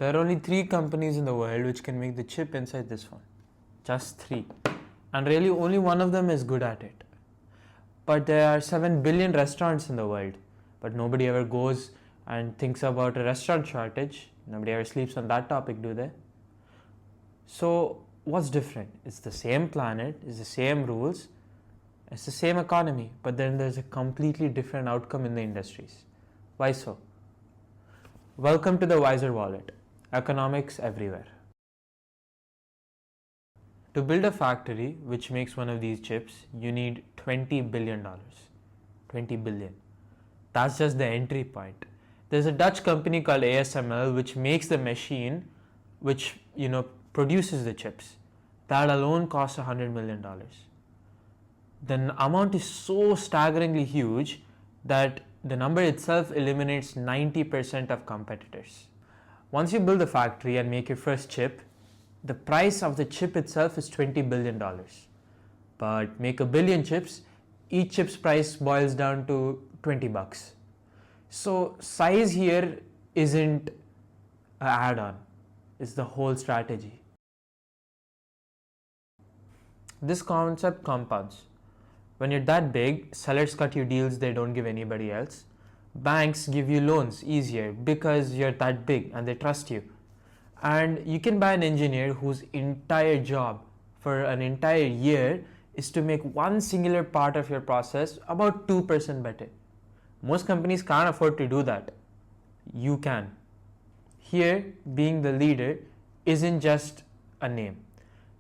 There are only 3 companies in the world which can make the chip inside this phone. Just 3. And really only one of them is good at it. But there are 7 billion restaurants in the world. But nobody ever goes and thinks about a restaurant shortage. Nobody ever sleeps on that topic, do they? So what's different? It's the same planet, it's the same rules, it's the same economy, but then there's a completely different outcome in the industries. Why so? Welcome to the Wiser Wallet. Economics everywhere. To build a factory which makes one of these chips, you need $20 billion. 20 billion. That's just the entry point. There's a Dutch company called ASML which makes the machine which produces the chips. That alone costs $100 million. The amount is so staggeringly huge that the number itself eliminates 90% of competitors. Once you build a factory and make your first chip, the price of the chip itself is $20 billion. But make a billion chips, each chip's price boils down to 20 bucks. So size here isn't an add-on, it's the whole strategy. This concept compounds. When you're that big, sellers cut you deals they don't give anybody else. Banks give you loans easier because you're that big and they trust you. And you can buy an engineer whose entire job for an entire year is to make one singular part of your process about 2% better. Most companies can't afford to do that. You can. Here, being the leader isn't just a name.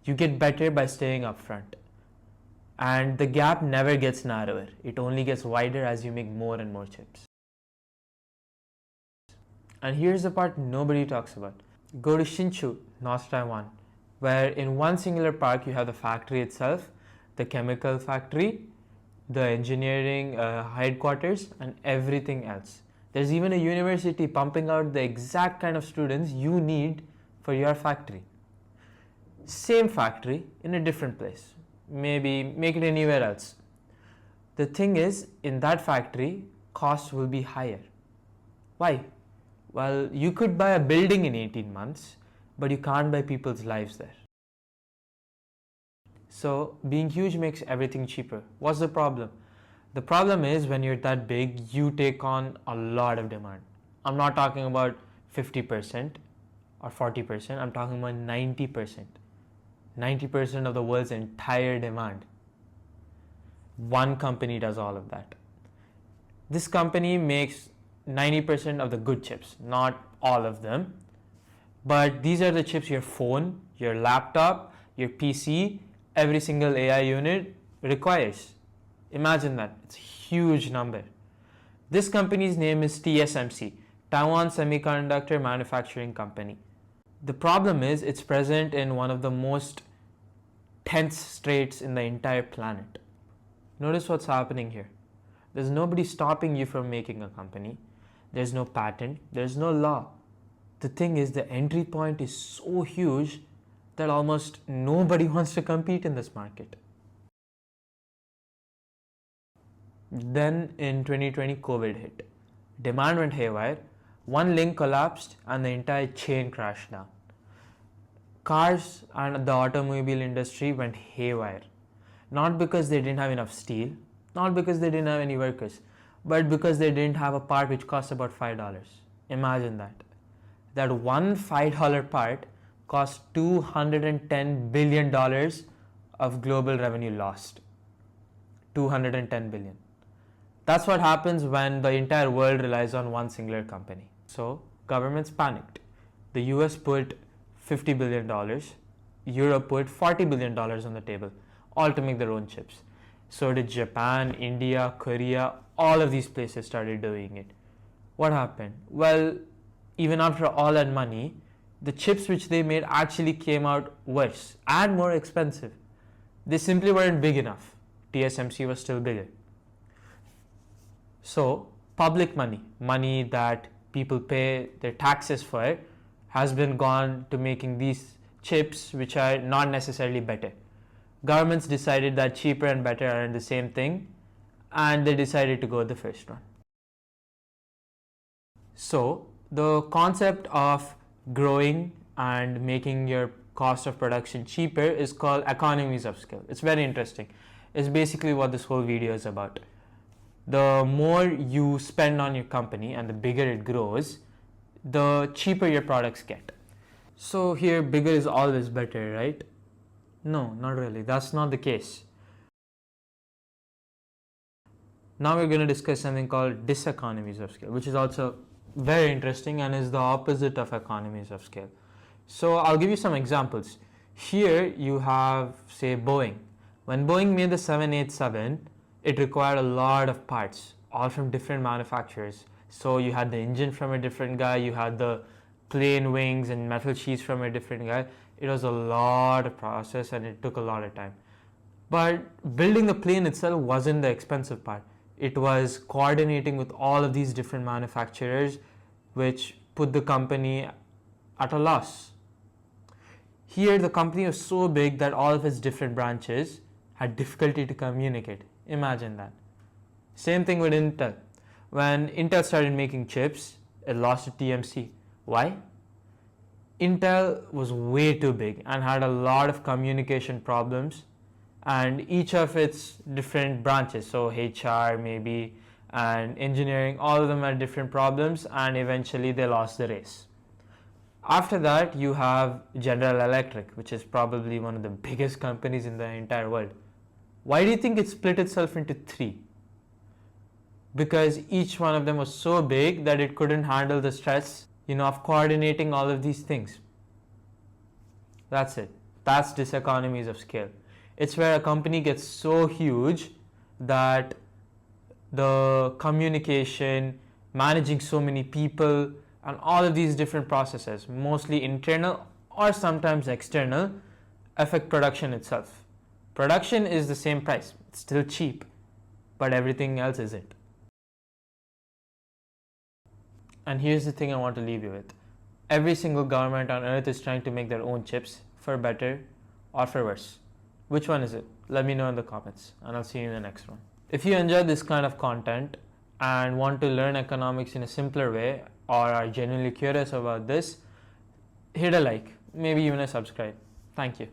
You get better by staying upfront. And the gap never gets narrower. It only gets wider as you make more and more chips. And here's the part nobody talks about. Go to Hsinchu, North Taiwan, where in one singular park you have the factory itself, the chemical factory, the engineering headquarters, and everything else. There's even a university pumping out the exact kind of students you need for your factory. Same factory in a different place. Maybe make it anywhere else. The thing is, in that factory, costs will be higher. Why? Well, you could buy a building in 18 months, but you can't buy people's lives there. So being huge makes everything cheaper. What's the problem? The problem is when you're that big, you take on a lot of demand. I'm not talking about 50% or 40%, I'm talking about 90%. 90% of the world's entire demand. One company does all of that. This company makes 90% of the good chips, not all of them. But these are the chips your phone, your laptop, your PC, every single AI unit requires. Imagine that. It's a huge number. This company's name is TSMC, Taiwan Semiconductor Manufacturing Company. The problem is it's present in one of the most tense straits in the entire planet. Notice what's happening here. There's nobody stopping you from making a company. There's no patent. There's no law. The thing is, the entry point is so huge that almost nobody wants to compete in this market. Then in 2020, COVID hit. Demand went haywire. One link collapsed and the entire chain crashed down. Cars and the automobile industry went haywire. Not because they didn't have enough steel, not because they didn't have any workers, but because they didn't have a part which cost about $5. Imagine that. That one $5 part cost $210 billion of global revenue lost. 210 billion. That's what happens when the entire world relies on one singular company. So governments panicked. The US put $50 billion, Europe put $40 billion on the table, all to make their own chips. So did Japan, India, Korea, all of these places started doing it. What happened? Well, even after all that money, the chips which they made actually came out worse and more expensive. They simply weren't big enough. TSMC was still bigger. So public money, money that people pay their taxes for, has been gone to making these chips which are not necessarily better. Governments decided that cheaper and better aren't the same thing, and they decided to go with the first one. So the concept of growing and making your cost of production cheaper is called economies of scale. It's very interesting. It's basically what this whole video is about. The more you spend on your company and the bigger it grows, the cheaper your products get. So here, bigger is always better, right? No, not really. That's not the case. Now we're going to discuss something called diseconomies of scale, which is also very interesting and is the opposite of economies of scale. So I'll give you some examples. Here you have, say, Boeing. When Boeing made the 787, it required a lot of parts, all from different manufacturers. So you had the engine from a different guy, you had the plane wings and metal sheets from a different guy. It was a lot of process and it took a lot of time. But building the plane itself wasn't the expensive part. It was coordinating with all of these different manufacturers, which put the company at a loss. Here, the company was so big that all of its different branches had difficulty to communicate. Imagine that. Same thing with Intel. When Intel started making chips, it lost to TSMC. Why? Intel was way too big and had a lot of communication problems, and each of its different branches, so HR maybe and engineering, all of them had different problems, and eventually they lost the race. After that, you have General Electric, which is probably one of the biggest companies in the entire world. Why do you think it split itself into three? Because each one of them was so big that it couldn't handle the stress, of coordinating all of these things. That's it. That's diseconomies of scale. It's where a company gets so huge that the communication, managing so many people, and all of these different processes, mostly internal or sometimes external, affect production itself. Production is the same price, it's still cheap, but everything else isn't. And here's the thing I want to leave you with. Every single government on earth is trying to make their own chips, for better or for worse. Which one is it? Let me know in the comments, and I'll see you in the next one. If you enjoy this kind of content and want to learn economics in a simpler way, or are genuinely curious about this, hit a like, maybe even a subscribe. Thank you.